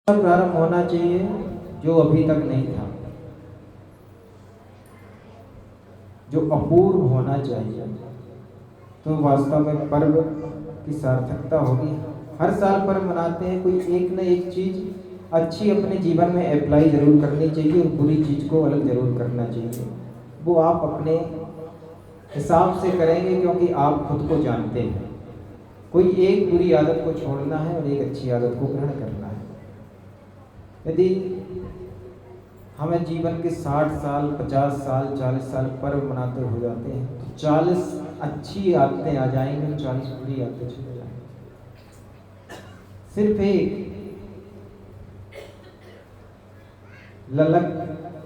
प्रारंभ होना चाहिए जो अभी तक नहीं था, जो अपूर्व होना चाहिए, तो वास्तव में पर्व की सार्थकता होगी। हर साल पर्व मनाते हैं, कोई एक न एक चीज़ अच्छी अपने जीवन में अप्लाई ज़रूर करनी चाहिए और बुरी चीज़ को अलग ज़रूर करना चाहिए। वो आप अपने हिसाब से करेंगे क्योंकि आप खुद को जानते हैं। कोई एक बुरी आदत को छोड़ना है और एक अच्छी आदत को ग्रहण करना है। यदि हमें जीवन के 60 साल, 50 साल, 40 साल पर्व मनाते हो जाते हैं तो 40 अच्छी आदतें आ जाएंगी, 40 बुरी आदतें चले जाएंगी। सिर्फ एक ललक,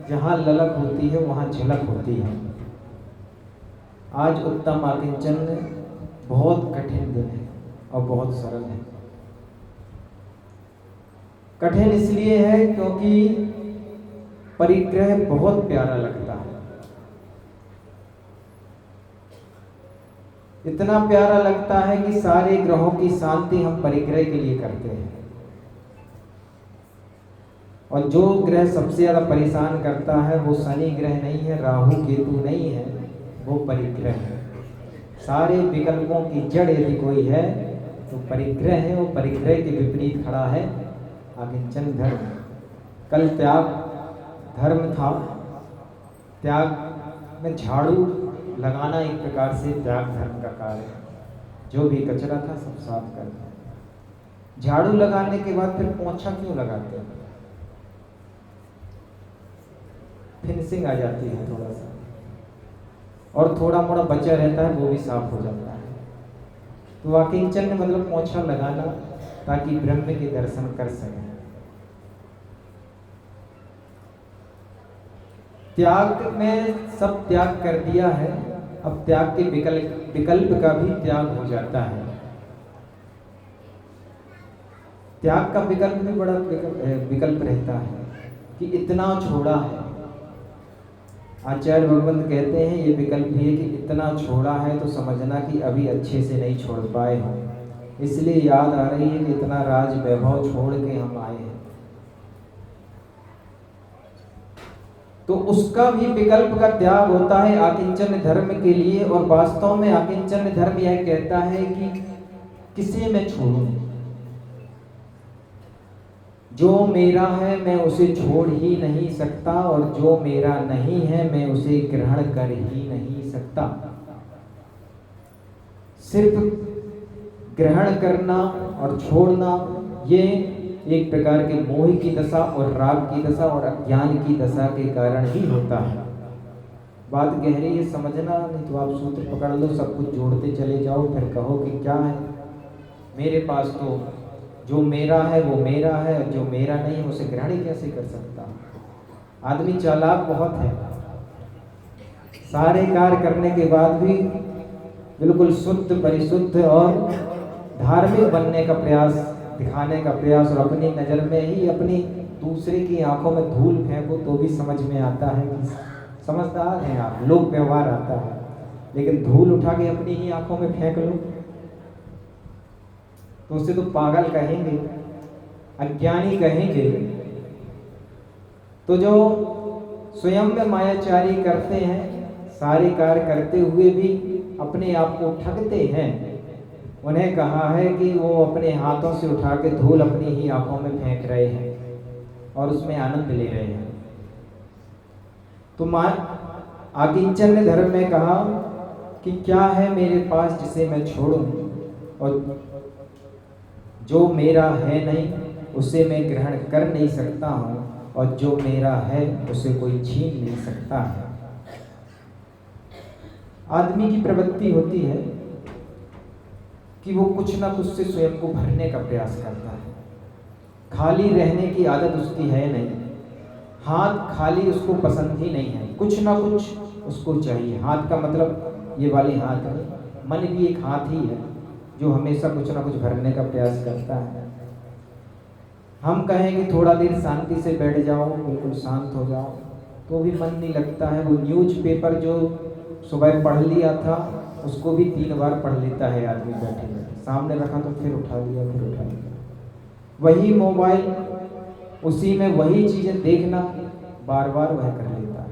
जहाँ ललक होती है वहाँ झलक होती है। आज उत्तम आकिंचन बहुत कठिन दिन है और बहुत सरल है। कठिन इसलिए है क्योंकि परिग्रह बहुत प्यारा लगता है, इतना प्यारा लगता है कि सारे ग्रहों की शांति हम परिग्रह के लिए करते हैं। और जो ग्रह सबसे ज्यादा परेशान करता है वो शनि ग्रह नहीं है, राहु केतु नहीं है, वो परिग्रह है। सारे विकल्पों की जड़ यदि कोई है तो परिग्रह है। वो परिग्रह के विपरीत खड़ा है आकिंचन धर्म। कल त्याग धर्म था। त्याग में झाड़ू लगाना एक प्रकार से त्याग धर्म का कार्य है। जो भी कचरा था सब साफ कर दिया। झाड़ू लगाने के बाद फिर पोंछा क्यों लगाते हैं? फिनिशिंग आ जाती है थोड़ा सा, और थोड़ा मोड़ा बचा रहता है वो भी साफ हो जाता है। तो आकिंचन में मतलब पोंछा लगाना ताकि ब्रह्म के दर्शन कर सकें। त्याग में सब त्याग कर दिया है, अब त्याग के विकल्प का भी त्याग हो जाता है। त्याग का विकल्प भी बड़ा विकल्प रहता है कि इतना छोड़ा है। आचार्य भगवंत कहते हैं ये विकल्प भी है कि इतना छोड़ा है तो समझना कि अभी अच्छे से नहीं छोड़ पाए हो, इसलिए याद आ रही है कि इतना राज वैभव छोड़ के हम आए हैं। तो उसका भी विकल्प का त्याग होता है आकिंचन धर्म के लिए। और वास्तव में आकिंचन धर्म यह कहता है कि किसे मैं छोड़ूं, जो मेरा है मैं उसे छोड़ ही नहीं सकता और जो मेरा नहीं है मैं उसे ग्रहण कर ही नहीं सकता। सिर्फ ग्रहण करना और छोड़ना ये एक प्रकार के मोह की दशा और राग की दशा और अज्ञान की दशा के कारण ही होता है। बात गहरी है, समझना, नहीं तो आप सूत्र पकड़ लो, सब कुछ जोड़ते चले जाओ, फिर कहो कि क्या है मेरे पास, तो जो मेरा है वो मेरा है, जो मेरा नहीं है उसे ग्रहण ही कैसे कर सकता। आदमी चालाक बहुत है, सारे कार्य करने के बाद भी बिल्कुल शुद्ध परिशुद्ध और धार्मिक बनने का प्रयास, दिखाने का प्रयास, और अपनी नज़र में ही अपनी दूसरे की आंखों में धूल फेंको तो भी समझ में आता है कि समझदार हैं आप, लोक व्यवहार आता है। लेकिन धूल उठा के अपनी ही आंखों में फेंक लो तो उसे तो पागल कहेंगे, अज्ञानी कहेंगे। तो जो स्वयं में मायाचारी करते हैं, सारे कार्य करते हुए भी अपने आप को ठगते हैं, उन्हें कहा है कि वो अपने हाथों से उठा के धूल अपनी ही आंखों में फेंक रहे हैं और उसमें आनंद ले रहे हैं। तो आकिंचन ने धर्म में कहा कि क्या है मेरे पास जिसे मैं छोड़ूं, और जो मेरा है नहीं उसे मैं ग्रहण कर नहीं सकता हूं, और जो मेरा है उसे कोई छीन नहीं सकता है। आदमी की प्रवृत्ति होती है कि वो कुछ ना कुछ से स्वयं को भरने का प्रयास करता है। खाली रहने की आदत उसकी है नहीं, हाथ खाली उसको पसंद ही नहीं है, कुछ ना कुछ उसको चाहिए। हाथ का मतलब ये वाले हाथ नहीं, मन भी एक हाथ ही है जो हमेशा कुछ ना कुछ भरने का प्रयास करता है। हम कहें कि थोड़ा देर शांति से बैठ जाओ, बिल्कुल शांत हो जाओ, तो भी मन नहीं लगता है। वो न्यूज़पेपर जो सुबह पढ़ लिया था उसको भी 3 बार पढ़ लेता है आदमी बैठे बैठे, सामने रखा तो फिर उठा लिया, फिर उठा लिया। वही मोबाइल उसी में वही चीज़ें देखना बार बार वह कर लेता है।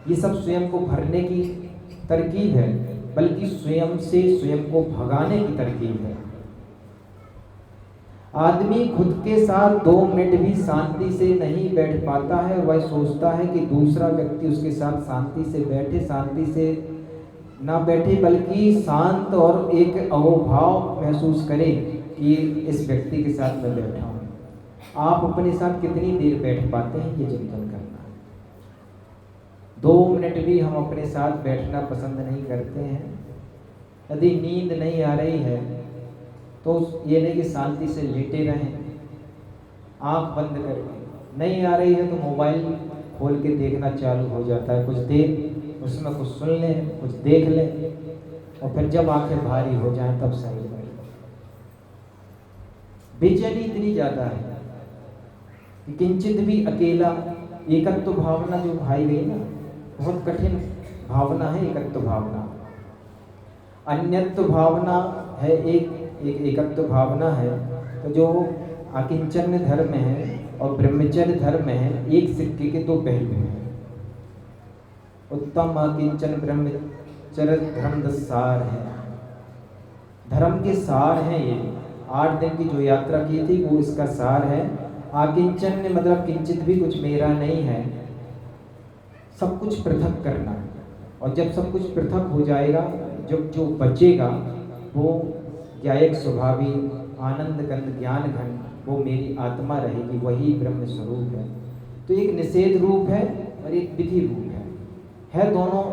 ये सब स्वयं को भरने की तरकीब है, बल्कि स्वयं से स्वयं को भगाने की तरकीब है। आदमी खुद के साथ 2 मिनट भी शांति से नहीं बैठ पाता है। वह सोचता है कि दूसरा व्यक्ति उसके साथ शांति से बैठे, शांति से ना बैठे, बल्कि शांत और एक अहोभाव महसूस करे कि इस व्यक्ति के साथ मैं बैठा हूँ। आप अपने साथ कितनी देर बैठ पाते हैं, ये चिंतन करना है। 2 मिनट भी हम अपने साथ बैठना पसंद नहीं करते हैं। यदि नींद नहीं आ रही है तो ये नहीं कि शांति से लेटे रहें, आंख बंद करके। नहीं आ रही है तो मोबाइल खोल के देखना चालू हो जाता है, कुछ देर उसमें कुछ सुन लें, कुछ देख लें, और फिर जब आंखें भारी हो जाएं तब साइड में। बेचैनी इतनी ज़्यादा है कि किंचित भी अकेला, एकत्व भावना जो भाई गई ना, बहुत कठिन भावना है एकत्व भावना। अन्यत्व भावना है एक एकत्व भावना है। तो जो अकिंचन धर्म है और ब्रह्मचर्य धर्म है, एक सिक्के के 2 पहलू हैं। उत्तम अकिंचन ब्रह्मचर्य धर्म का सार है, धर्म के सार हैं ये। 8 दिन की जो यात्रा की थी वो इसका सार है। अकिंचन मतलब किंचित भी कुछ मेरा नहीं है, सब कुछ पृथक करना। और जब सब कुछ पृथक हो जाएगा, जब जो बचेगा वो ज्ञायक स्वभावी आनंद गंध ज्ञान घन, वो मेरी आत्मा रहेगी, वही ब्रह्म स्वरूप है। तो एक निषेध रूप है और एक विधि रूप है दोनों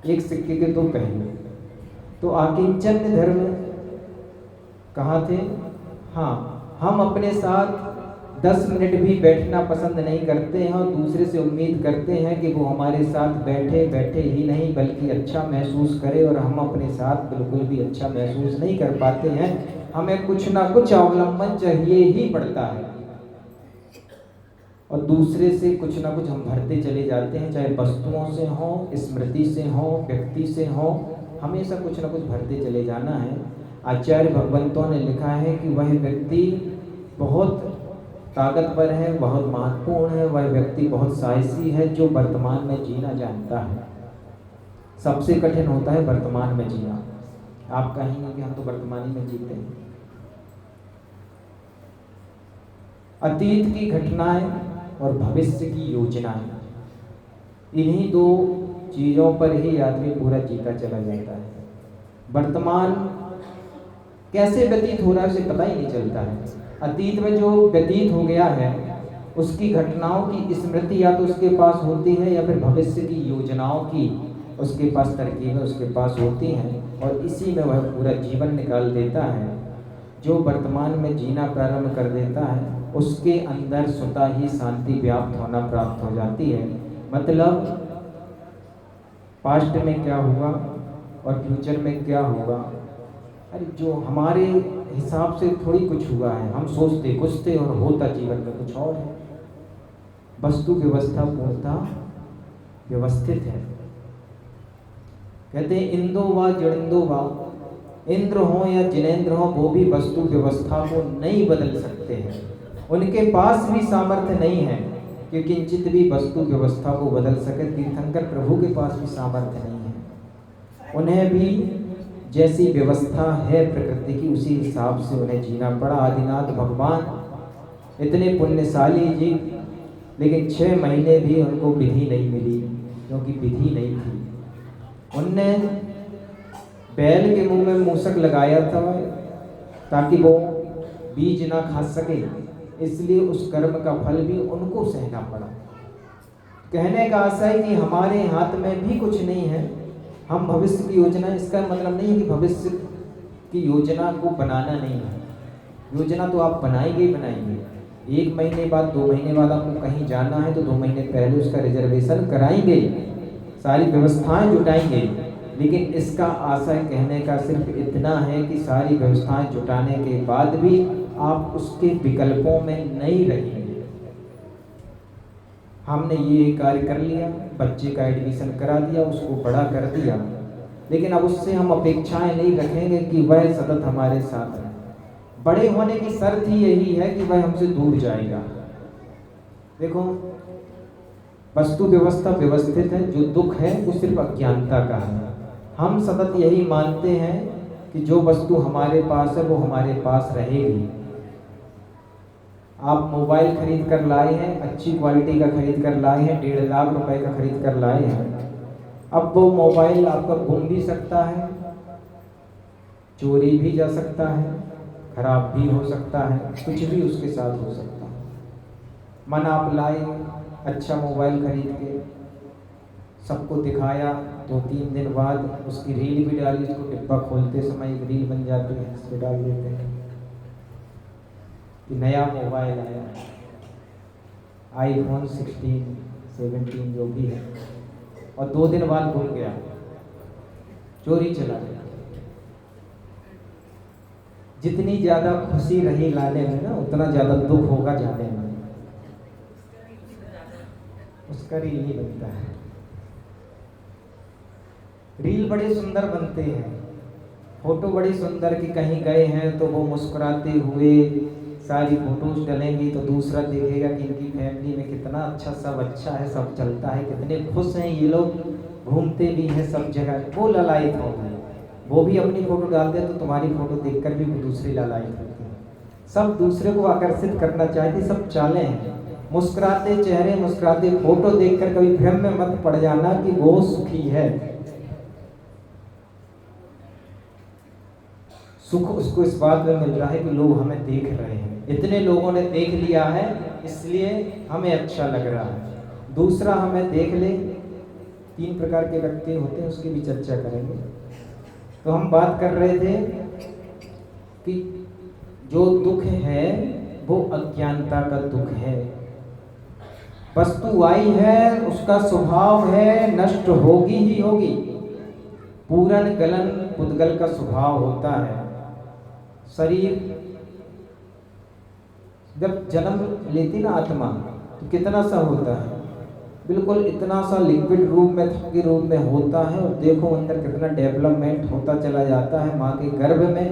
एक सिक्के के 2 पहलू। तो अकिंचन धर्म कहाँ थे? हाँ, हम अपने साथ 10 मिनट भी बैठना पसंद नहीं करते हैं और दूसरे से उम्मीद करते हैं कि वो हमारे साथ बैठे ही नहीं बल्कि अच्छा महसूस करे, और हम अपने साथ बिल्कुल भी अच्छा महसूस नहीं कर पाते हैं। हमें कुछ ना कुछ अवलंबन चाहिए ही पड़ता है, और दूसरे से कुछ ना कुछ हम भरते चले जाते हैं, चाहे वस्तुओं से हो, स्मृति से हो, व्यक्ति से हो, हमेशा कुछ ना कुछ भरते चले जाना है। आचार्य भगवंतों ने लिखा है कि वह व्यक्ति बहुत ताकतवर है, बहुत महत्वपूर्ण है, वह व्यक्ति बहुत साहसी है जो वर्तमान में जीना जानता है। सबसे कठिन होता है वर्तमान में जीना। आप कहेंगे कि हम तो वर्तमान ही में जीते हैं। अतीत की घटनाएं और भविष्य की योजनाएं, इन्हीं 2 चीज़ों पर ही आदमी पूरा जीता चला जाता है। वर्तमान कैसे व्यतीत हो रहा है उसे पता ही नहीं चलता है। अतीत में जो व्यतीत हो गया है उसकी घटनाओं की स्मृति या तो उसके पास होती है, या फिर भविष्य की योजनाओं की उसके पास तरकीबें उसके पास होती हैं, और इसी में वह पूरा जीवन निकाल देता है। जो वर्तमान में जीना प्रारंभ कर देता है उसके अंदर स्वतः ही शांति व्याप्त होना प्राप्त हो जाती है। मतलब पास्ट में क्या हुआ और फ्यूचर में क्या होगा, अरे जो हमारे हिसाब से थोड़ी कुछ हुआ है। हम सोचते कुछ थे और होता जीवन में कुछ और है। वस्तु व्यवस्था पूर्णतः व्यवस्थित है। कहते हैं इंदो व जड़िंदो व, इंद्र हो या जिनेंद्र हो, वो भी वस्तु व्यवस्था को नहीं बदल सकते हैं। उनके पास भी सामर्थ्य नहीं है कि किंचित भी वस्तु व्यवस्था को बदल सके। तीर्थंकर प्रभु के पास भी सामर्थ्य नहीं है। उन्हें भी जैसी व्यवस्था है प्रकृति की उसी हिसाब से उन्हें जीना पड़ा। आदिनाथ भगवान इतने पुण्यशाली जी, लेकिन 6 महीने भी उनको विधि नहीं मिली, क्योंकि विधि नहीं थी। उनने बैल के मुंह में मूसक लगाया था ताकि वो बीज ना खा सके, इसलिए उस कर्म का फल भी उनको सहना पड़ा। कहने का आशा है कि हमारे हाथ में भी कुछ नहीं है। हम भविष्य की योजना, इसका मतलब नहीं है कि भविष्य की योजना को बनाना नहीं है। योजना तो आप बनाएंगे ही बनाएंगे। 1 महीने बाद 2 महीने बाद आपको कहीं जाना है तो 2 महीने पहले उसका रिजर्वेशन कराएंगे, सारी व्यवस्थाएं जुटाएंगे। लेकिन इसका आशय कहने का सिर्फ इतना है कि सारी व्यवस्थाएं जुटाने के बाद भी आप उसके विकल्पों में नहीं रहेंगे। हमने ये कार्य कर लिया, बच्चे का एडमिशन करा दिया, उसको बड़ा कर दिया, लेकिन अब उससे हम अपेक्षाएं नहीं रखेंगे कि वह सतत हमारे साथ रहे। बड़े होने की शर्त ही यही है कि वह हमसे दूर जाएगा। देखो, वस्तु व्यवस्था व्यवस्थित है, जो दुख है वो सिर्फ अज्ञानता का है। हम सतत यही मानते हैं कि जो वस्तु हमारे पास है वो हमारे पास रहेगी। आप मोबाइल खरीद कर लाए हैं, अच्छी क्वालिटी का खरीद कर लाए हैं, 1.5 लाख रुपए का खरीद कर लाए हैं। अब वो मोबाइल आपका गुम भी सकता है, चोरी भी जा सकता है, खराब भी हो सकता है, कुछ भी उसके साथ हो सकता है। मन आप लाए अच्छा मोबाइल खरीद के, सबको दिखाया, 2-3 दिन बाद उसकी रील भी डाली, उसको डिब्बा खोलते समय एक रील बन जाती है, इस पर डाल देते हैं कि नया मोबाइल आया, iPhone 16, 17 जो भी है, और 2 दिन बाद गुम गया, चोरी चला गया। जितनी ज़्यादा खुशी रही लाने में ना, उतना ज़्यादा दुख होगा जाने में। उसका रील नहीं बनता है। रील बड़े सुंदर बनते हैं, फोटो बड़ी सुंदर कि कहीं गए हैं तो वो मुस्कुराते हुए सारी फोटोज डलेंगी तो दूसरा देखेगा कि इनकी फैमिली में कितना अच्छा, सब अच्छा है, सब चलता है, कितने खुश हैं ये लोग, घूमते भी हैं सब जगह। वो ललायत हो गए, वो भी अपनी फोटो डालते हैं तो तुम्हारी फोटो देखकर भी वो दूसरी ललायत होती है। सब दूसरे को आकर्षित करना चाहते, सब चाले हैं। मुस्कुराते चेहरे, मुस्कुराते फोटो देखकर कभी भ्रम में मत पड़ जाना कि वो सुखी है। सुख उसको इस बात में मिल रहा है कि लोग हमें देख रहे हैं, इतने लोगों ने देख लिया है इसलिए हमें अच्छा लग रहा है। दूसरा हमें देख ले, 3 प्रकार के व्यक्ति होते हैं, उसकी भी चर्चा करेंगे। तो हम बात कर रहे थे कि जो दुख है वो अज्ञानता का दुख है। वस्तु आई है, उसका स्वभाव है नष्ट होगी ही होगी। पूरन गलन पुद्गल का स्वभाव होता है। शरीर जब जन्म लेती ना आत्मा, तो कितना सा होता है, बिल्कुल इतना सा लिक्विड रूप में, थकी रूप में होता है। और देखो अंदर कितना डेवलपमेंट होता चला जाता है माँ के गर्भ में,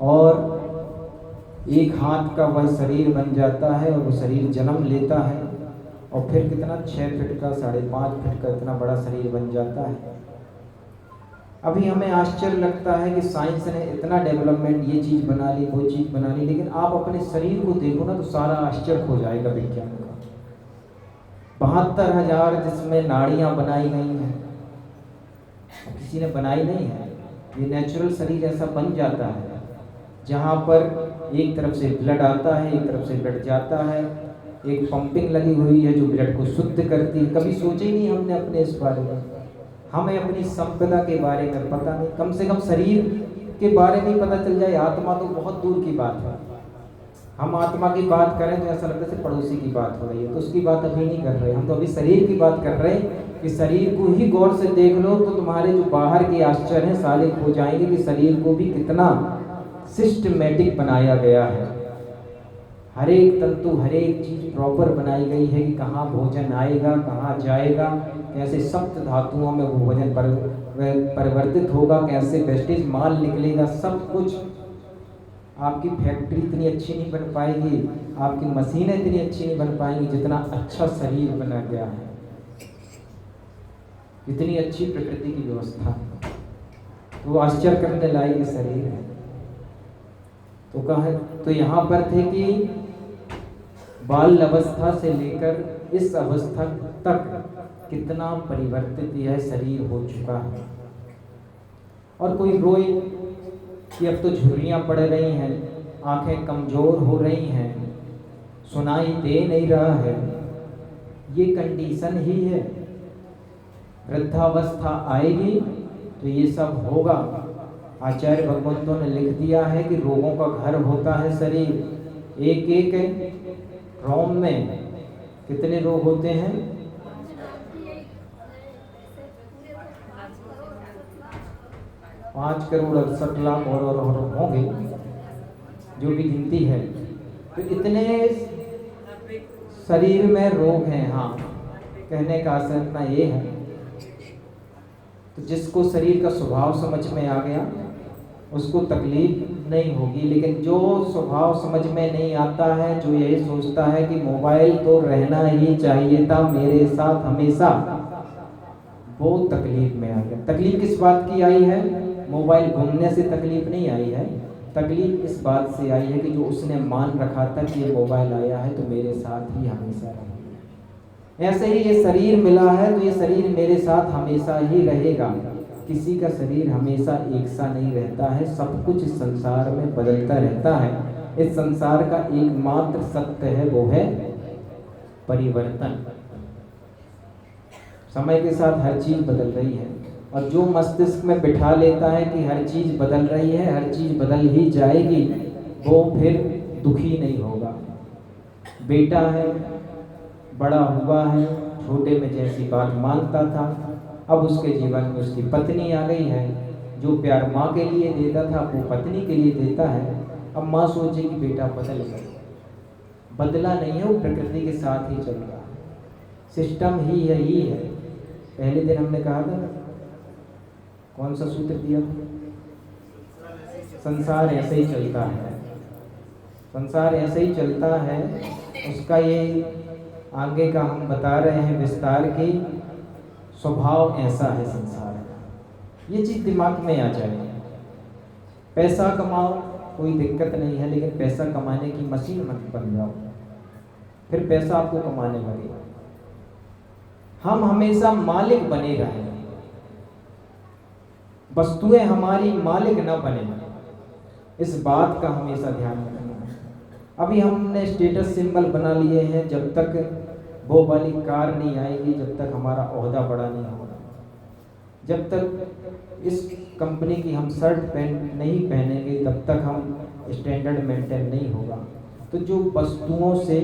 और एक हाथ का वह शरीर बन जाता है और वो शरीर जन्म लेता है, और फिर कितना 6 फीट का, 5.5 फीट का इतना बड़ा शरीर बन जाता है। अभी हमें आश्चर्य लगता है कि साइंस ने इतना डेवलपमेंट, ये चीज़ बना ली, वो चीज़ बना ली, लेकिन आप अपने शरीर को देखो ना तो सारा आश्चर्य हो जाएगा विज्ञान का। 72,000 जिसमें नाड़ियाँ बनाई गई हैं, किसी ने बनाई नहीं है, ये नेचुरल शरीर ऐसा बन जाता है जहाँ पर एक तरफ से ब्लड आता है, एक तरफ से ब्लड जाता है, एक पंपिंग लगी हुई है जो ब्लड को शुद्ध करती है। कभी सोचे ही नहीं हमने अपने इस बारे में, हमें अपनी संपदा के बारे में पता नहीं, कम से कम शरीर के बारे में पता चल जाए, आत्मा तो बहुत दूर की बात है। हम आत्मा की बात करें तो ऐसा लगता है पड़ोसी की बात हो रही है, तो उसकी बात अभी नहीं कर रहे, हम तो अभी शरीर की बात कर रहे हैं कि शरीर को ही गौर से देख लो तो तुम्हारे जो बाहर के आश्चर्य हैं सारे खो जाएंगे कि शरीर को भी कितना सिस्टमेटिक बनाया गया है। हर एक तंतु, हर एक चीज़ प्रॉपर बनाई गई है कि कहाँ भोजन आएगा, कहाँ जाएगा, कैसे सप्त धातुओं में वो भोजन परिवर्तित होगा, कैसे वेस्टेज माल निकलेगा, सब कुछ। आपकी फैक्ट्री इतनी अच्छी नहीं बन पाएगी, आपकी मशीनें इतनी अच्छी नहीं बन पाएंगी जितना अच्छा शरीर बना गया है, इतनी अच्छी प्रकृति की व्यवस्था है। तो वो आश्चर्य करने लायक शरीर है। तो कहा, तो यहाँ पर थे कि बाल अवस्था से लेकर इस अवस्था तक कितना परिवर्तित यह शरीर हो चुका है। और कोई रोए कि अब तो झुर्रियाँ पड़ रही हैं, आंखें कमज़ोर हो रही हैं, सुनाई दे नहीं रहा है, ये कंडीशन ही है। वृद्धावस्था आएगी तो ये सब होगा। आचार्य भगवंतों ने लिख दिया है कि रोगों का घर होता है शरीर। एक एक रोम में कितने रोग होते हैं? 5,68,00,000 और होंगे, जो भी गिनती है। तो इतने शरीर में रोग हैं। हाँ, कहने का असर इतना ये है। तो जिसको शरीर का स्वभाव समझ में आ गया उसको तकलीफ नहीं होगी। लेकिन जो स्वभाव समझ में नहीं आता है, जो यही सोचता है कि मोबाइल तो रहना ही चाहिए था मेरे साथ हमेशा, वो तकलीफ में आ गया। तकलीफ किस बात की आई है? मोबाइल घूमने से तकलीफ नहीं आई है, तकलीफ इस बात से आई है कि जो उसने मान रखा था कि ये मोबाइल आया है तो मेरे साथ ही हमेशा रहेगा। ऐसे ही ये शरीर मिला है तो ये शरीर मेरे साथ हमेशा ही रहेगा। किसी का शरीर हमेशा एक सा नहीं रहता है, सब कुछ इस संसार में बदलता रहता है। इस संसार का एकमात्र सत्य है, वो है परिवर्तन। समय के साथ हर चीज़ बदल रही है, और जो मस्तिष्क में बिठा लेता है कि हर चीज़ बदल रही है, हर चीज़ बदल ही जाएगी, वो फिर दुखी नहीं होगा। बेटा है, बड़ा हुआ है, छोटे में जैसी बात मानता था, अब उसके जीवन में उसकी पत्नी आ गई है। जो प्यार माँ के लिए देता था वो पत्नी के लिए देता है। अब माँ सोचे कि बेटा बदल गया, बदला नहीं है, वो प्रकृति के साथ ही चल रहा है, सिस्टम ही यही है। पहले दिन हमने कहा था, कौन सा सूत्र दिया? संसार ऐसे ही चलता है, संसार ऐसे ही चलता है। उसका ये आगे का हम बता रहे हैं विस्तार की, स्वभाव ऐसा है संसार का। ये चीज़ दिमाग में आ जाए। पैसा कमाओ कोई दिक्कत नहीं है, लेकिन पैसा कमाने की मशीन मत बन जाओ, फिर पैसा आपको कमाने लगेगा। हम हमेशा मालिक बने रहें, वस्तुएं हमारी मालिक न बने, इस बात का हमेशा ध्यान रखना है। अभी हमने स्टेटस सिंबल बना लिए हैं, जब तक वो वाली कार नहीं आएगी, जब तक हमारा ओहदा बड़ा नहीं होगा, जब तक इस कंपनी की हम शर्ट पैंट नहीं पहनेंगे, तब तक हम स्टैंडर्ड मेंटेन नहीं होगा। तो जो वस्तुओं से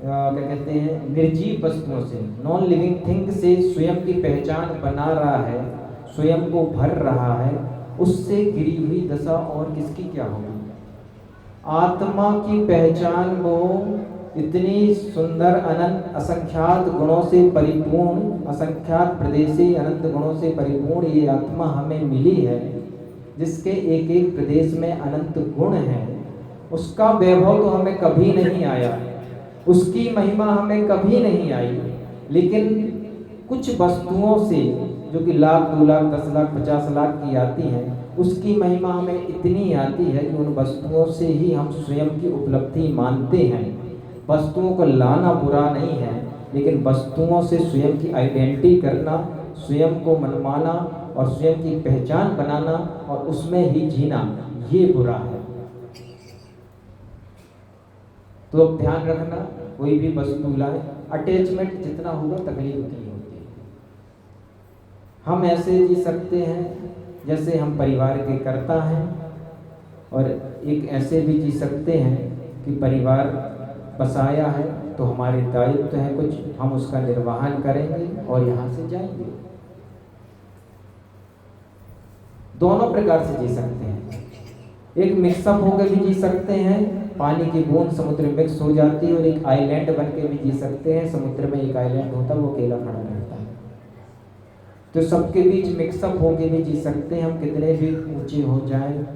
क्या कहते हैं, निर्जीव वस्तुओं से, नॉन लिविंग थिंग से स्वयं की पहचान बना रहा है, स्वयं को भर रहा है, उससे गिरी हुई दशा और किसकी क्या होगी? आत्मा की पहचान वो इतनी सुंदर, अनंत असंख्यात गुणों से परिपूर्ण, असंख्यात प्रदेशी अनंत गुणों से परिपूर्ण ये आत्मा हमें मिली है, जिसके एक एक प्रदेश में अनंत गुण हैं। उसका वैभव तो हमें कभी नहीं आया, उसकी महिमा हमें कभी नहीं आई, लेकिन कुछ वस्तुओं से जो कि लाख, 2 लाख, 10 लाख, 50 लाख की आती हैं, उसकी महिमा हमें इतनी आती है कि उन वस्तुओं से ही हम स्वयं की उपलब्धि मानते हैं। वस्तुओं को लाना बुरा नहीं है, लेकिन वस्तुओं से स्वयं की आइडेंटिटी करना, स्वयं को मनमाना और स्वयं की पहचान बनाना और उसमें ही जीना, ये बुरा है। तो अब ध्यान रखना, कोई भी वस्तु लाए, अटैचमेंट जितना होगा तकलीफ उतनी होती है। हम ऐसे जी सकते हैं जैसे हम परिवार के कर्ता हैं, और एक ऐसे भी जी सकते हैं कि परिवार बसाया है तो हमारे दायित्व है कुछ, हम उसका निर्वहन करेंगे और यहाँ से जाएंगे। दोनों प्रकार से जी सकते हैं। एक मिक्सअप होकर भी जी सकते हैं, पानी की बूंद समुद्र में मिक्स हो जाती है, और एक आइलैंड बन के भी जी सकते हैं। समुद्र में एक आइलैंड होता है, वो अकेला खड़ा रहता है। तो सबके बीच मिक्सअप होके भी जी सकते हैं। हम कितने भी ऊंचे हो जाएं,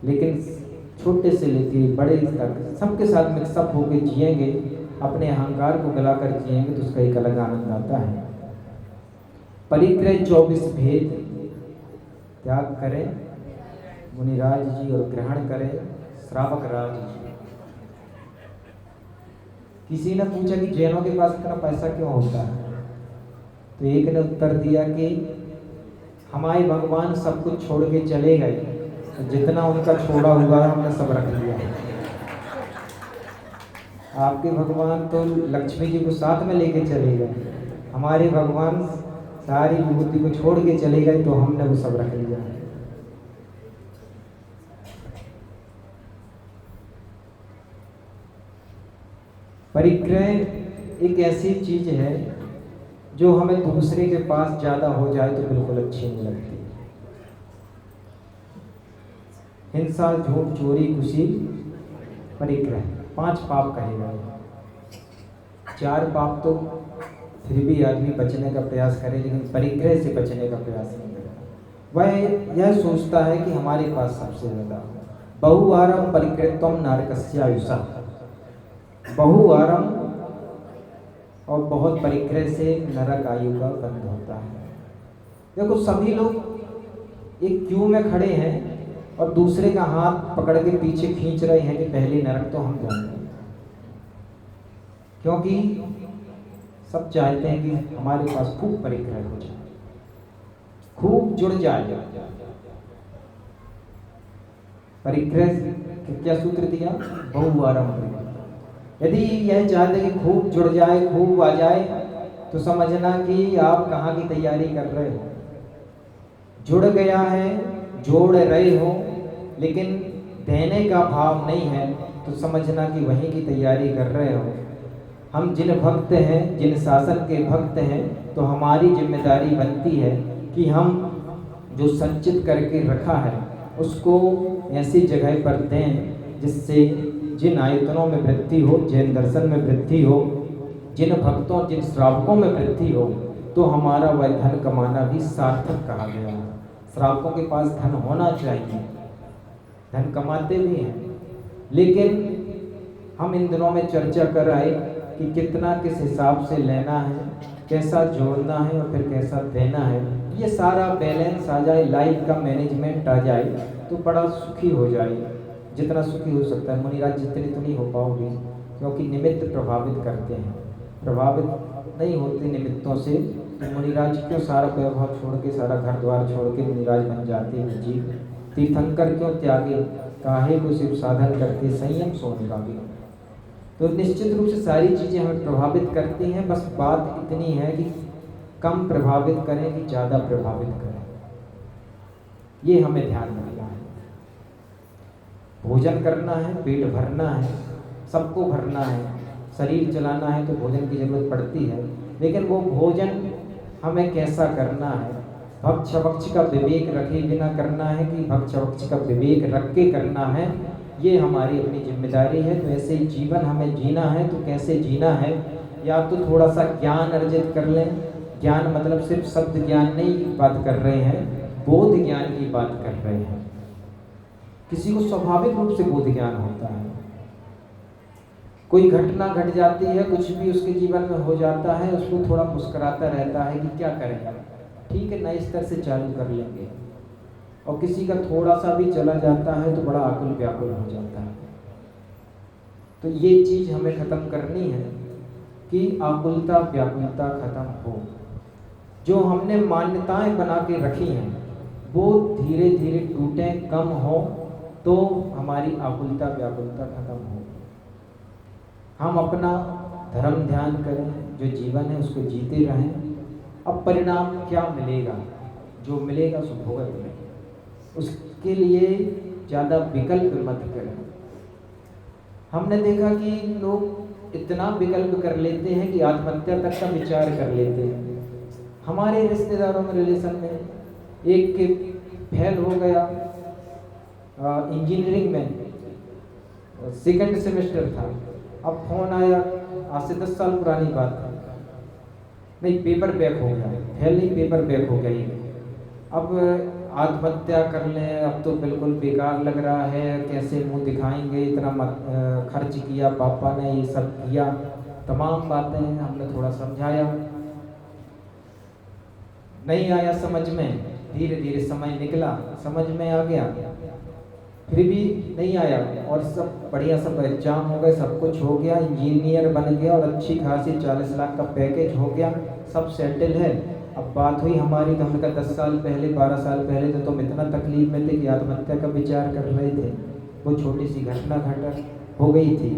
लेकिन छोटे से लेके बड़े तक सबके साथ मिक्सअप होके जिएंगे, अपने अहंकार को गलाकर जिएंगे, तो उसका एक अलग आनंद आता है। परिग्रह 24 भेद त्याग करें मुनिराज जी, और ग्रहण करें श्रावक राज जी। किसी ने पूछा कि जैनों के पास इतना पैसा क्यों होता है, तो एक ने उत्तर दिया कि हमारे भगवान सब कुछ छोड़ के चले गए, तो जितना उनका छोड़ा हुआ है हमने सब रख लिया। आपके भगवान तो लक्ष्मी जी को साथ में लेके चले गए, हमारे भगवान सारी विभूति को छोड़ के चले गए, तो हमने वो सब रख लिया। परिग्रह एक ऐसी चीज है जो हमें दूसरे के पास ज्यादा हो जाए तो बिल्कुल अच्छी नहीं लगती। हिंसा, झूठ, चोरी, कुशील, परिग्रह, 5 पाप कहे गए। 4 पाप तो फिर भी आदमी बचने का प्रयास करे, लेकिन परिग्रह से बचने का प्रयास नहीं करता। वह यह सोचता है कि हमारे पास सबसे ज़्यादा। बहुवारम परिकृतम नरकस्यायुषा, बहुवारम और बहुत परिक्रय से नरक आयु का बंद होता है। देखो सभी लोग एक क्यू में खड़े हैं और दूसरे का हाथ पकड़ के पीछे खींच रहे हैं कि पहले नरक तो हम जाएंगे, क्योंकि सब चाहते हैं कि हमारे पास खूब परिक्रय हो जाए, खूब जुड़ जाए। परिक्रय क्या सूत्र दिया? बहुवारम। यदि यह चाहते कि खूब जुड़ जाए, खूब आ जाए, तो समझना कि आप कहाँ की तैयारी कर रहे हो। जुड़ गया है, जोड़ रहे हो, लेकिन देने का भाव नहीं है, तो समझना कि वहीं की तैयारी कर रहे हो। हम जिन भक्त हैं, जिन शासन के भक्त हैं, तो हमारी जिम्मेदारी बनती है कि हम जो संचित करके रखा है उसको ऐसी जगह पर दें जिससे जिन आयतनों में वृद्धि हो, जैन दर्शन में वृद्धि हो, जिन भक्तों, जिन श्रावकों में वृद्धि हो, तो हमारा वह धन कमाना भी सार्थक कहा गया है। श्रावकों के पास धन होना चाहिए, धन कमाते भी हैं, लेकिन हम इन दिनों में चर्चा कर आए कि कितना किस हिसाब से लेना है, कैसा जोड़ना है और फिर कैसा देना है। ये सारा बैलेंस आ जाए, लाइफ का मैनेजमेंट आ जाए, तो बड़ा सुखी हो जाए, जितना सुखी हो सकता है। मुनिराज जितनी तो नहीं हो पाओगे, क्योंकि निमित्त प्रभावित करते हैं। प्रभावित नहीं होते निमित्तों से, तो मुनिराज क्यों सारा वैभव छोड़ के, सारा घर द्वार छोड़ के मुनिराज बन जाते हैं जी। तीर्थंकर क्यों त्यागे, काहे को सिर्फ साधन करते, संयम सोने का भी। तो निश्चित रूप से सारी चीज़ें हमें प्रभावित करती हैं, बस बात इतनी है कि कम प्रभावित करें कि ज़्यादा प्रभावित करें, ये हमें ध्यान रखना है। भोजन करना है, पेट भरना है, सबको भरना है, शरीर चलाना है तो भोजन की जरूरत पड़ती है, लेकिन वो भोजन हमें कैसा करना है, भक्ष भक्ष का विवेक रखे बिना करना है कि भक्ष भक्ष का विवेक रख के करना है, ये हमारी अपनी जिम्मेदारी है। तो ऐसे जीवन हमें जीना है, तो कैसे जीना है? या तो थोड़ा सा ज्ञान अर्जित कर लें। ज्ञान मतलब सिर्फ शब्द ज्ञान नहीं की बात कर रहे हैं, बोध ज्ञान की बात कर रहे हैं। किसी को स्वाभाविक रूप से बोध ज्ञान होता है, कोई घटना घट जाती है, कुछ भी उसके जीवन में हो जाता है, उसको थोड़ा मुस्कुराता रहता है कि क्या करेगा, ठीक है नए स्तर से चालू कर लेंगे। और किसी का थोड़ा सा भी चला जाता है तो बड़ा आकुल व्याकुल हो जाता है। तो ये चीज़ हमें ख़त्म करनी है कि आकुलता व्याकुलता ख़त्म हो। जो हमने मान्यताएं बना के रखी हैं वो धीरे धीरे टूटें, कम हो, तो हमारी आकुलता व्याकुलता खत्म हो। हम अपना धर्म ध्यान करें, जो जीवन है उसको जीते रहें। अब परिणाम क्या मिलेगा, जो मिलेगा सो भोगत में, उसके लिए ज़्यादा विकल्प मत करें। हमने देखा कि लोग इतना विकल्प कर लेते हैं कि आत्महत्या तक का विचार कर लेते हैं। हमारे रिश्तेदारों में, रिलेशन में एक के फेल हो गया इंजीनियरिंग में, सेकंड सेमेस्टर था, अब फोन आया, आज से 10 साल पुरानी बात है, नहीं पेपर बैक हो गया, फेल नहीं पेपर बैक हो गया ये। अब आत्महत्या कर लें, अब तो बिल्कुल बेकार लग रहा है, कैसे मुंह दिखाएंगे, इतना खर्च किया पापा ने, ये सब किया, तमाम बातें हमने थोड़ा समझाया, नहीं आया समझ में। धीरे धीरे समय निकला, समझ में आ गया, फिर भी नहीं आया, और सब बढ़िया, सब एग्जाम हो गए, सब कुछ हो गया, इंजीनियर बन गया और अच्छी खासी 40 लाख का पैकेज हो गया, सब सेटल है। अब बात हुई हमारी, तो हमने कहा 10 साल पहले 12 साल पहले तो तुम इतना तकलीफ में थे कि आत्महत्या का विचार कर रहे थे, वो छोटी सी घटना घट हो गई थी।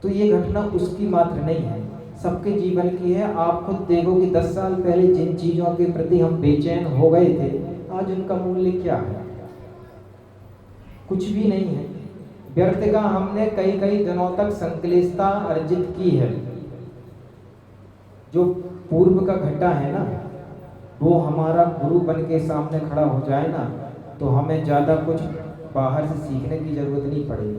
तो ये घटना उसकी मात्र नहीं है, सबके जीवन की है। आप खुद देखो कि 10 साल पहले जिन चीज़ों के प्रति हम बेचैन हो गए थे, आज उनका मूल्य क्या है? कुछ भी नहीं है। व्यर्थ का हमने कई कई दिनों तक संक्लिष्टता अर्जित की है। जो पूर्व का घटा है ना, वो हमारा गुरु बन के सामने खड़ा हो जाए ना, तो हमें ज़्यादा कुछ बाहर से सीखने की ज़रूरत नहीं पड़ेगी।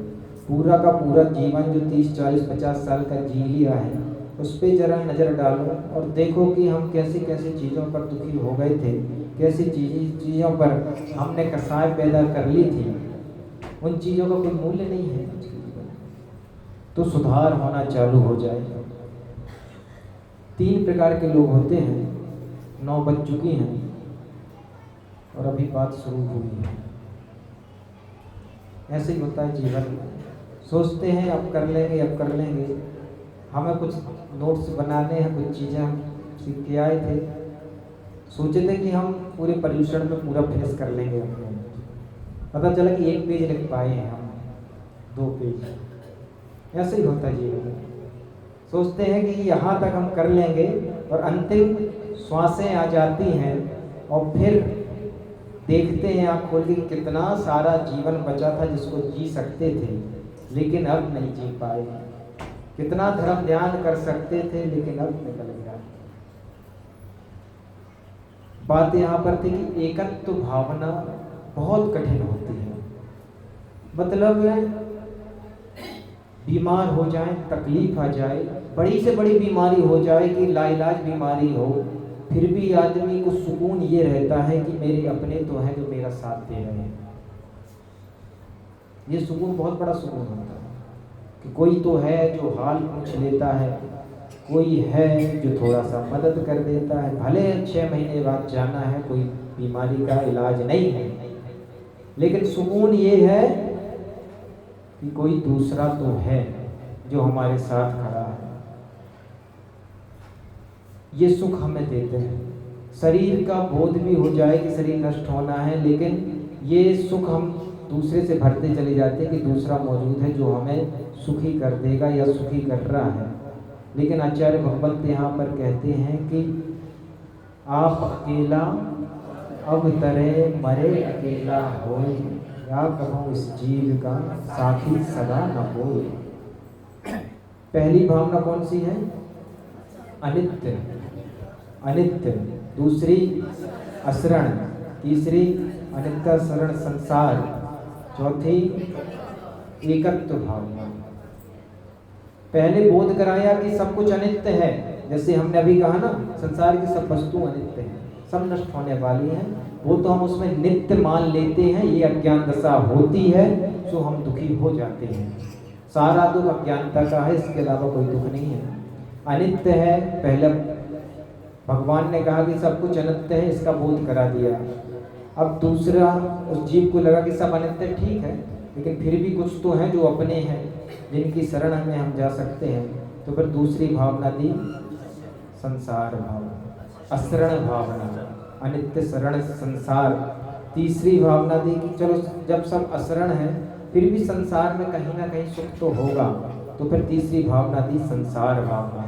पूरा का पूरा जीवन जो 30, 40, 50 साल का जी लिया है, उस पर ज़रा नज़र डालो और देखो कि हम कैसे कैसे चीज़ों पर दुखी हो गए थे, कैसी चीज़ों पर हमने कसाय पैदा कर ली थी, उन चीज़ों का कोई मूल्य नहीं है। तो सुधार होना चालू हो जाए। 3 प्रकार के लोग होते हैं। 9 बज चुकी हैं और अभी बात शुरू हुई है। ऐसे ही होता है जीवन में, सोचते हैं अब कर लेंगे, अब कर लेंगे। हमें कुछ नोट्स बनाने हैं, कुछ चीज़ें हम सीख के आए थे, सोचे थे कि हम पूरे पर्यूषण में पूरा फिनिश कर लेंगे अपने। पता चला कि 1 पेज लिख पाए हैं हम, 2 पेज। ऐसे ही होता है जीवन में, सोचते हैं कि यहाँ तक हम कर लेंगे और अंतिम श्वासें आ जाती हैं और फिर देखते हैं आँख खोल के कितना सारा जीवन बचा था जिसको जी सकते थे लेकिन अब नहीं जी पाए, कितना धर्म ध्यान कर सकते थे लेकिन अब निकल गया। बात यहाँ पर थी कि एकत्व भावना बहुत कठिन होती है। मतलब बीमार हो जाए, तकलीफ आ जाए, बड़ी से बड़ी बीमारी हो जाए कि लाइलाज बीमारी हो, फिर भी आदमी को सुकून ये रहता है कि मेरे अपने तो हैं जो मेरा साथ दे रहे हैं। ये सुकून बहुत बड़ा सुकून होता है कि कोई तो है जो हाल पूछ लेता है, कोई है जो थोड़ा सा मदद कर देता है। भले 6 महीने बाद जाना है, कोई बीमारी का इलाज नहीं है, लेकिन सुकून ये है कि कोई दूसरा तो है जो हमारे साथ खड़ा है। ये सुख हमें देते हैं। शरीर का बोध भी हो जाए कि शरीर नष्ट होना है, लेकिन ये सुख हम दूसरे से भरते चले जाते हैं कि दूसरा मौजूद है जो हमें सुखी कर देगा या सुखी कर रहा है। लेकिन आचार्य भगवंत यहाँ पर कहते हैं कि आप अकेला अब तरे मरे अकेला होए, या कहूँ इस जीव का साथी सदा न होए। पहली भावना कौन सी है? अनित्य, अनित्य। दूसरी असरण, तीसरी अनित्य शरण संसार, चौथी एकत्व भावना। पहले बोध कराया कि सब कुछ अनित्य है, जैसे हमने अभी कहा ना, संसार की सब वस्तु अनित्य हैं, सब नष्ट होने वाली हैं। वो तो हम उसमें नित्य मान लेते हैं, ये अज्ञान दशा होती है तो हम दुखी हो जाते हैं। सारा दुख अज्ञानता का है, इसके अलावा कोई दुख नहीं है। अनित्य है, पहले भगवान ने कहा कि सब कुछ अनित्य है, इसका बोध करा दिया। अब दूसरा, उस जीव को लगा कि सब अनित्य ठीक है, लेकिन फिर भी कुछ तो हैं जो अपने हैं, जिनकी शरण में हम जा सकते हैं। तो फिर दूसरी भावना दी संसार भावना, अशरण भावना, अनित्य शरण संसार। तीसरी भावना दी कि चलो जब सब अशरण है फिर भी संसार में कहीं ना कहीं सुख तो होगा, तो फिर तीसरी भावना दी संसार भावना,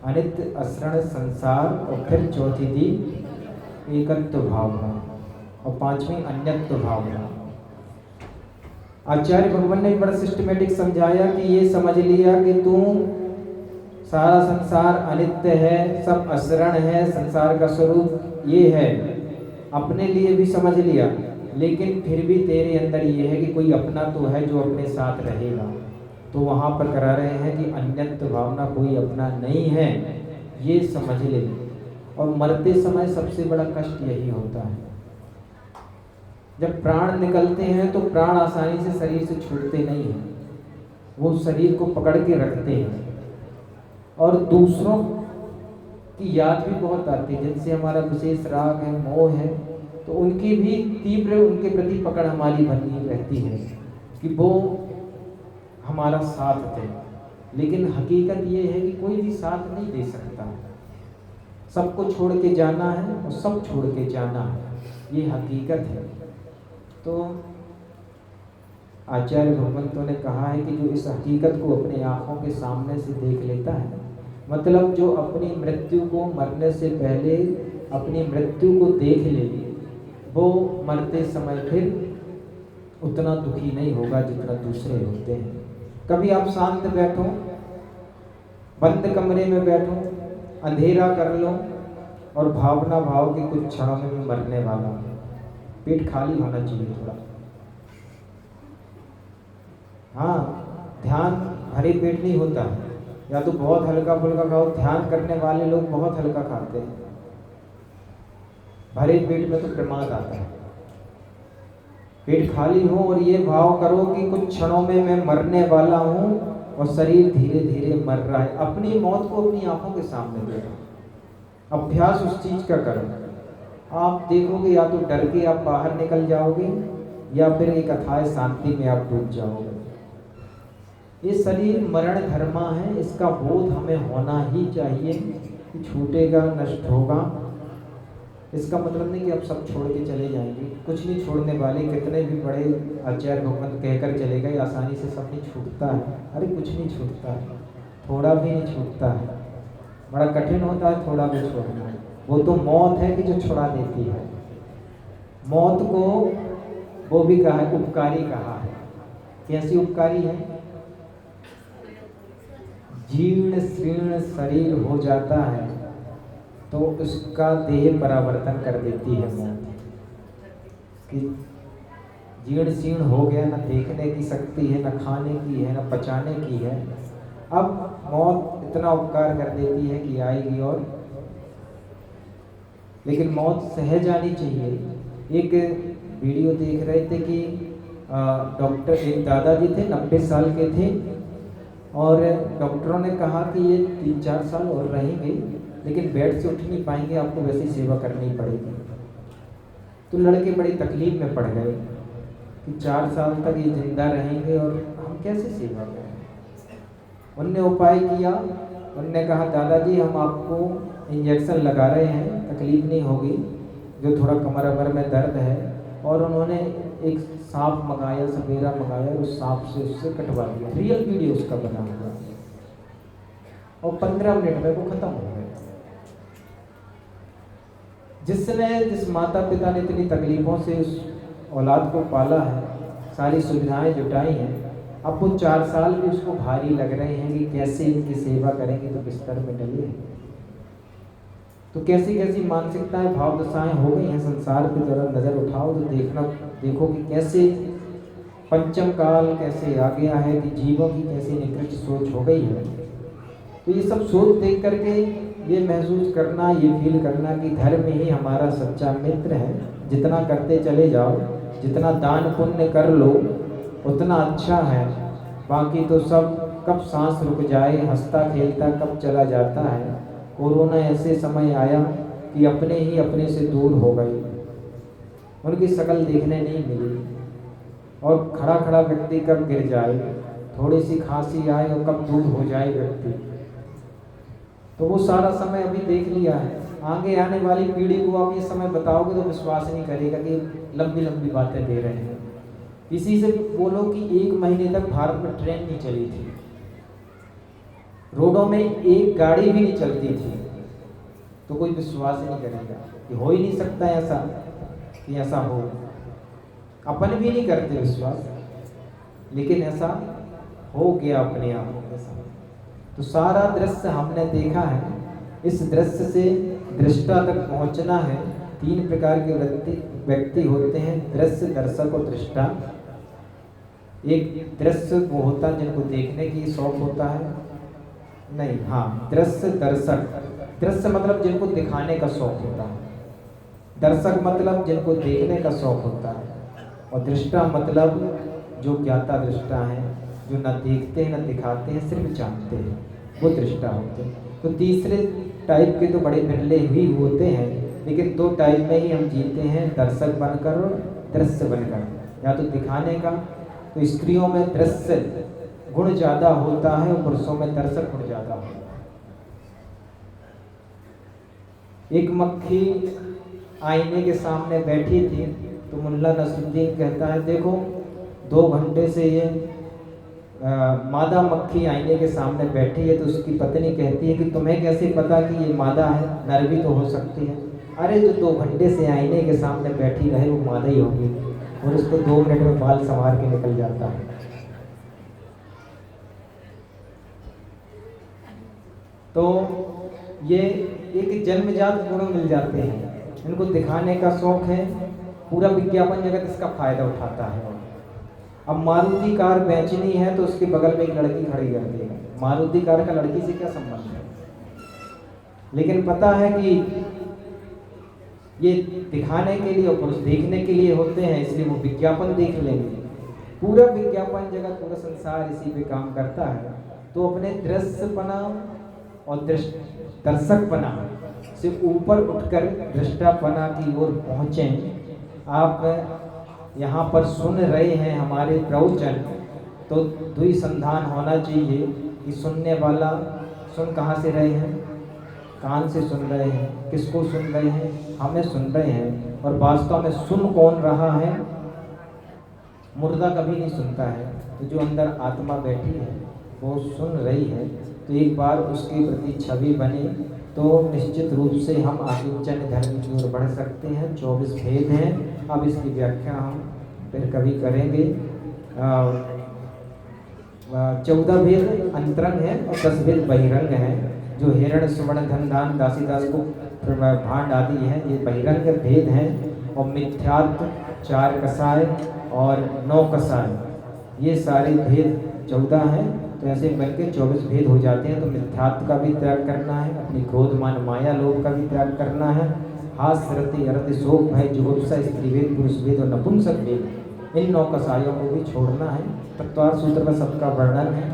अनित्य अशरण संसार। और फिर चौथी दी एकत्व भावना और पांचवी अन्यत्व भावना। आचार्य भगवान ने बड़ा सिस्टमेटिक समझाया कि ये समझ लिया कि तू सारा संसार अनित्य है, सब अशरण है, संसार का स्वरूप ये है, अपने लिए भी समझ लिया, लेकिन फिर भी तेरे अंदर ये है कि कोई अपना तो है जो अपने साथ रहेगा। तो वहाँ पर करा रहे हैं कि अन्यत्व भावना, कोई अपना नहीं है, ये समझ ले। और मरते समय सबसे बड़ा कष्ट यही होता है, जब प्राण निकलते हैं तो प्राण आसानी से शरीर से छूटते नहीं हैं, वो शरीर को पकड़ के रखते हैं। और दूसरों की याद भी बहुत आती है, जिनसे हमारा विशेष राग है, मोह है, तो उनकी भी तीव्र उनके प्रति पकड़ हमारी बनी रहती है कि वो हमारा साथ थे। लेकिन हकीकत ये है कि कोई भी साथ नहीं दे सकता, सबको छोड़ के जाना है और सब छोड़ के जाना है, ये हकीकत है। तो आचार्य भगवंतों ने कहा है कि जो इस हकीकत को अपने आँखों के सामने से देख लेता है, मतलब जो अपनी मृत्यु को मरने से पहले अपनी मृत्यु को देख ले, वो मरते समय फिर उतना दुखी नहीं होगा जितना दूसरे होते हैं। कभी आप शांत बैठो, बंद कमरे में बैठो, अंधेरा कर लो और भावना भाव के कुछ क्षणों में मैं मरने वाला हूँ, पेट खाली होना चाहिए थोड़ा। हाँ, ध्यान भरे पेट नहीं होता, या तो बहुत हल्का फुल्का खाओ। ध्यान करने वाले लोग बहुत हल्का खाते हैं, भरे पेट में तो प्रमाद आता है। पेट खाली हो और ये भाव करो कि कुछ क्षणों में मैं मरने वाला हूँ और शरीर धीरे धीरे मर रहा है, अपनी मौत को अपनी आंखों के सामने देखो, अभ्यास उस चीज का करो। आप देखोगे या तो डर के आप बाहर निकल जाओगे या फिर एक अथाह शांति में आप डूब जाओगे। ये शरीर मरण धर्मा है, इसका बोध हमें होना ही चाहिए कि छूटेगा, नष्ट होगा। इसका मतलब नहीं कि आप सब छोड़ के चले जाएंगे, कुछ नहीं छोड़ने वाले। कितने भी बड़े आचार्य भगवंत कहकर चले गए आसानी से सब नहीं छूटता है। अरे कुछ नहीं छूटता है, थोड़ा भी नहीं छूटता है, बड़ा कठिन होता है थोड़ा भी छोड़ना। वो तो मौत है कि जो छुड़ा देती है। मौत को वो भी कहा है, उपकारी कहा है। कैसी उपकारी है? जीर्ण शीर्ण शरीर हो जाता है तो उसका देह परावर्तन कर देती है मौत। कि जीर्ण शीर्ण हो गया, न देखने की शक्ति है, न खाने की है, न पचाने की है। अब मौत इतना उपकार कर देती है कि आएगी और, लेकिन मौत सहज आनी चाहिए। एक वीडियो देख रहे थे कि डॉक्टर, एक दादाजी थे 90 साल के थे और डॉक्टरों ने कहा कि ये 3-4 साल और रहेंगे लेकिन बेड से उठ नहीं पाएंगे, आपको वैसी सेवा करनी पड़ेगी। तो लड़के बड़ी तकलीफ में पड़ गए कि 4 साल तक ये जिंदा रहेंगे और हम कैसे सेवा करें। उनने उपाय किया, उनने कहा दादाजी हम आपको इंजेक्शन लगा रहे हैं, तकलीफ नहीं होगी, जो थोड़ा कमर अमर में दर्द है। और उन्होंने एक सांप मंगाया, सपेरा मंगाया, उस सांप से उससे कटवा दिया। रियल वीडियो उसका बना हुआ और 15 मिनट में वो खत्म हो गया। जिस माता पिता ने इतनी तकलीफों से उस औलाद को पाला है, सारी सुविधाएं जुटाई हैं, अब वो 4 साल भी उसको भारी लग रहे हैं कि कैसे इनकी सेवा करेंगे, तो बिस्तर में डले हैं। तो कैसी कैसी मानसिकताएं, भाव दशाएं हो गई हैं संसार की तरफ नजर उठाओ तो देखो कि कैसे पंचम काल कैसे आ गया है, कि जीवों की कैसी निकृष्ट सोच हो गई है। तो ये सब सोच देख करके ये महसूस करना, ये फील करना कि धर्म ही हमारा सच्चा मित्र है। जितना करते चले जाओ, जितना दान पुण्य कर लो उतना अच्छा है। बाकी तो सब कब सांस रुक जाए, हंसता खेलता कब चला जाता है। कोरोना ऐसे समय आया कि अपने ही अपने से दूर हो गए, उनकी शक्ल देखने नहीं मिली। और खड़ा खड़ा व्यक्ति कब गिर जाए, थोड़ी सी खांसी आए और कब दूर हो जाए व्यक्ति। तो वो सारा समय अभी देख लिया है। आगे आने वाली पीढ़ी को आप ये समय बताओगे तो विश्वास नहीं करेगा कि लंबी लंबी बातें दे रहे हैं। इसी से बोलो कि 1 महीने तक भारत में ट्रेन नहीं चली थी, रोडों में एक गाड़ी भी नहीं चलती थी, तो कोई विश्वास ही नहीं करेगा कि हो ही नहीं सकता ऐसा कि ऐसा हो। अपन भी नहीं करते विश्वास, लेकिन ऐसा हो गया अपने आंखों के सामने। तो सारा दृश्य हमने देखा है। इस दृश्य से दृष्टा तक पहुंचना है। 3 प्रकार के व्यक्ति होते हैं, दृश्य, दर्शक और दृष्टा। एक दृश्य वो होता है जिनको देखने की शौक होता है, नहीं, हाँ, दृश्य दर्शक। दृश्य मतलब जिनको दिखाने का शौक होता है, दर्शक मतलब जिनको देखने का शौक होता है, और दृष्टा मतलब जो ज्ञाता दृष्टा हैं, जो न देखते हैं न दिखाते हैं, सिर्फ जानते हैं, वो दृष्टा होते हैं। तो तीसरे टाइप के तो बड़े बिरले ही होते हैं, लेकिन 2 टाइप में ही हम जीते हैं, दर्शक बनकर और दृश्य बनकर। या तो दिखाने का, तो स्त्रियों में दृश्य गुण ज़्यादा होता है और पुरुषों में दर्शक गुण ज़्यादा होता है। एक मक्खी आईने के सामने बैठी थी तो मुल्ला नसरुद्दीन कहता है, देखो 2 घंटे से ये मादा मक्खी आईने के सामने बैठी है। तो उसकी पत्नी कहती है कि तुम्हें कैसे पता कि ये मादा है, नर भी तो हो सकती है। अरे जो 2 घंटे से आईने के सामने बैठी रहे वो मादा ही होगी, और उसको 2 मिनट में बाल संवार के निकल जाता है। तो ये एक जन्मजात गुण मिल जाते हैं, इनको दिखाने का शौक है, पूरा विज्ञापन जगत इसका फायदा उठाता है। अब मारुति कार बेचनी है तो उसके बगल में एक लड़की खड़ी कर देगा, मारुति कार का लड़की से क्या संबंध है। लेकिन पता है कि ये दिखाने के लिए और पुरुष देखने के लिए होते हैं, इसलिए वो विज्ञापन देख लेंगे। पूरा विज्ञापन जगत, पूरा संसार इसी पे काम करता है। तो अपने दृश्यपना और दर्शकपना से ऊपर उठकर दृष्टापना की ओर पहुँचें। आप यहाँ पर सुन रहे हैं हमारे प्रवचन, तो द्विसंधान होना चाहिए कि सुनने वाला सुन कहाँ से रहे हैं, कान से सुन रहे हैं, किसको सुन रहे हैं, हमें सुन रहे हैं। और वास्तव में सुन कौन रहा है? मुर्दा कभी नहीं सुनता है, तो जो अंदर आत्मा बैठी है वो सुन रही है। तो एक बार उसके प्रति छवि बने तो निश्चित रूप से हम आकिंचन धर्म की ओर बढ़ सकते हैं। 24 भेद हैं, अब इसकी व्याख्या हम फिर कभी करेंगे। 14 भेद अंतरंग है और 10 भेद बहिरंग हैं। जो हिरण सुवर्ण धन दान दासी दास को भांड आदि है, ये बहिरंग भेद हैं। और मिथ्यात्व 4 कसाय और 9 कसाय, ये सारे भेद 14 हैं। तो ऐसे बनके 24 भेद हो जाते हैं। तो मिथ्यात्व का भी त्याग करना है, अपनी क्रोध मान माया लोभ का भी त्याग करना है। हास्य रति अरति शोक भय जुगुप्सा स्त्री भेद पुरुष भेद और नपुंसक भेद, इन 9 कसायों को भी छोड़ना है। तत्वार सूत्र में सबका वर्णन है।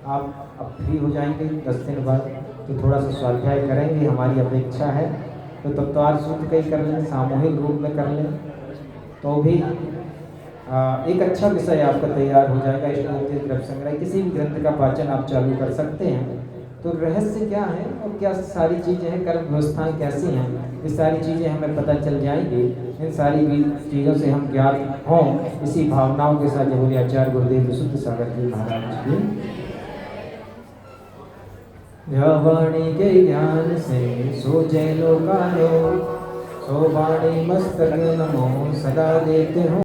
आप अब फ्री हो जाएंगे 10 दिन बाद, तो थोड़ा सा स्वाध्याय करेंगे, हमारी अपेक्षा है। तो तत्वार सूत्र कहीं कर लें, सामूहिक रूप में कर लें, तो भी एक अच्छा विषय आपका तैयार हो जाएगा। इष्टोक्ति द्रव्य संग्रह किसी भी ग्रंथ का वाचन आप चालू कर सकते हैं। तो रहस्य क्या है और क्या सारी चीज़ें हैं, कर्म व्यवस्थाएं कैसी हैं, ये सारी चीज़ें हमें पता चल जाएंगी। इन सारी भी चीज़ों से हम ज्ञात हों, इसी भावनाओं के साथ बोले आचार्य गुरुदेव विशुद्ध सागर जी महाराज की। वाणी के ज्ञान से सो जय लोकालो, सो वाणी मस्तक नमो सदा देते हो।